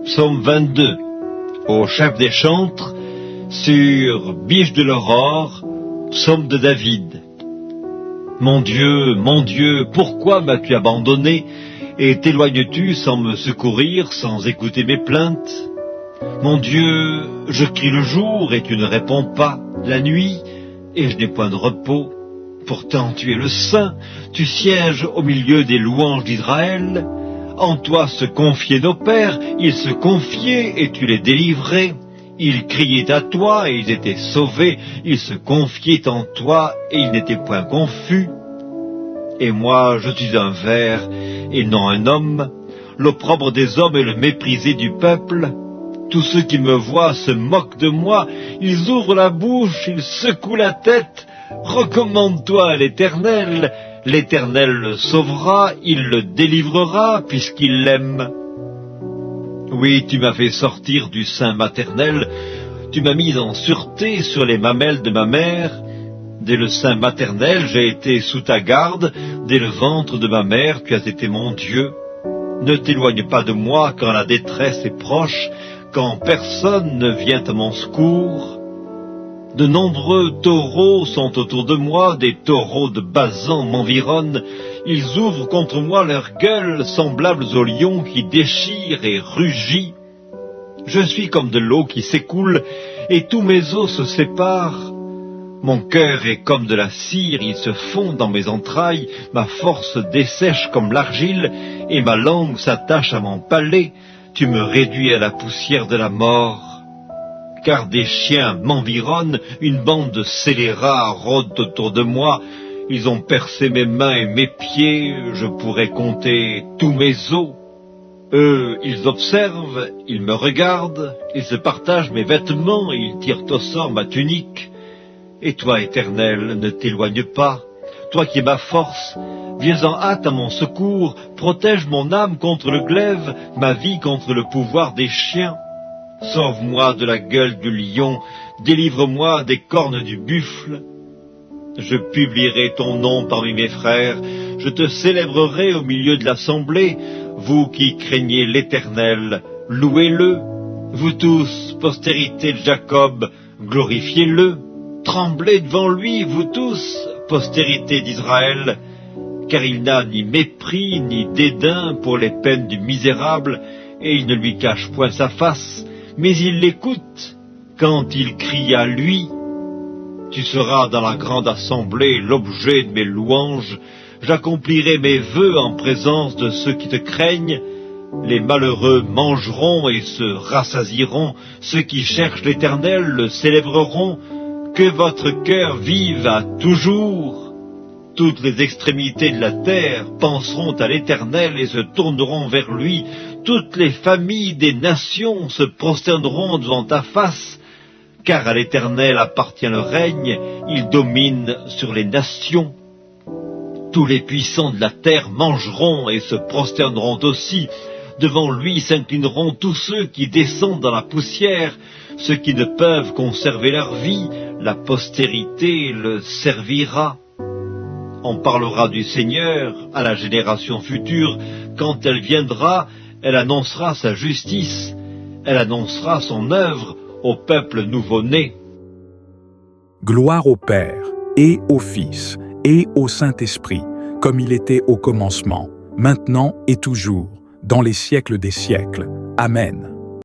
Psaume 22, au chef des chantres, sur Biche de l'aurore, psaume de David. Mon Dieu, pourquoi m'as-tu abandonné et t'éloignes-tu sans me secourir, sans écouter mes plaintes? Mon Dieu, je crie le jour et tu ne réponds pas, la nuit et je n'ai point de repos. Pourtant tu es le Saint, tu sièges au milieu des louanges d'Israël. En toi se confiaient nos pères, ils se confiaient et tu les délivrais. Ils criaient à toi et ils étaient sauvés, ils se confiaient en toi et ils n'étaient point confus. Et moi je suis un ver et non un homme, l'opprobre des hommes et le méprisé du peuple. Tous ceux qui me voient se moquent de moi, ils ouvrent la bouche, ils secouent la tête. Recommande-toi à l'Éternel, l'Éternel le sauvera, il le délivrera puisqu'il l'aime. Oui, tu m'as fait sortir du sein maternel, tu m'as mis en sûreté sur les mamelles de ma mère. Dès le sein maternel, j'ai été sous ta garde, dès le ventre de ma mère, tu as été mon Dieu. Ne t'éloigne pas de moi quand la détresse est proche, quand personne ne vient à mon secours. De nombreux taureaux sont autour de moi, des taureaux de Basan m'environnent. Ils ouvrent contre moi leurs gueules, semblables aux lions qui déchirent et rugissent. Je suis comme de l'eau qui s'écoule, et tous mes os se séparent. Mon cœur est comme de la cire, il se fond dans mes entrailles, ma force dessèche comme l'argile, et ma langue s'attache à mon palais. Tu me réduis à la poussière de la mort. Car des chiens m'environnent, une bande de scélérats rôde autour de moi. Ils ont percé mes mains et mes pieds, je pourrais compter tous mes os. Eux, ils observent, ils me regardent, ils se partagent mes vêtements et ils tirent au sort ma tunique. Et toi, Éternel, ne t'éloigne pas. Toi qui es ma force, viens en hâte à mon secours, protège mon âme contre le glaive, ma vie contre le pouvoir des chiens. Sauve-moi de la gueule du lion, délivre-moi des cornes du buffle. Je publierai ton nom parmi mes frères, je te célébrerai au milieu de l'assemblée. Vous qui craignez l'Éternel, louez-le. Vous tous, postérité de Jacob, glorifiez-le. Tremblez devant lui, vous tous, postérité d'Israël, car il n'a ni mépris ni dédain pour les peines du misérable, et il ne lui cache point sa face, mais il l'écoute quand il crie à lui. Tu seras dans la grande assemblée l'objet de mes louanges, j'accomplirai mes vœux en présence de ceux qui te craignent. Les malheureux mangeront et se rassasieront, ceux qui cherchent l'Éternel le célébreront. Que votre cœur vive à toujours. Toutes les extrémités de la terre penseront à l'Éternel et se tourneront vers lui. Toutes les familles des nations se prosterneront devant ta face, car à l'Éternel appartient le règne, il domine sur les nations. Tous les puissants de la terre mangeront et se prosterneront aussi. Devant lui s'inclineront tous ceux qui descendent dans la poussière, ceux qui ne peuvent conserver leur vie, la postérité le servira. On parlera du Seigneur à la génération future. Quand elle viendra, elle annoncera sa justice, elle annoncera son œuvre au peuple nouveau-né. Gloire au Père, et au Fils, et au Saint-Esprit, comme il était au commencement, maintenant et toujours, dans les siècles des siècles. Amen.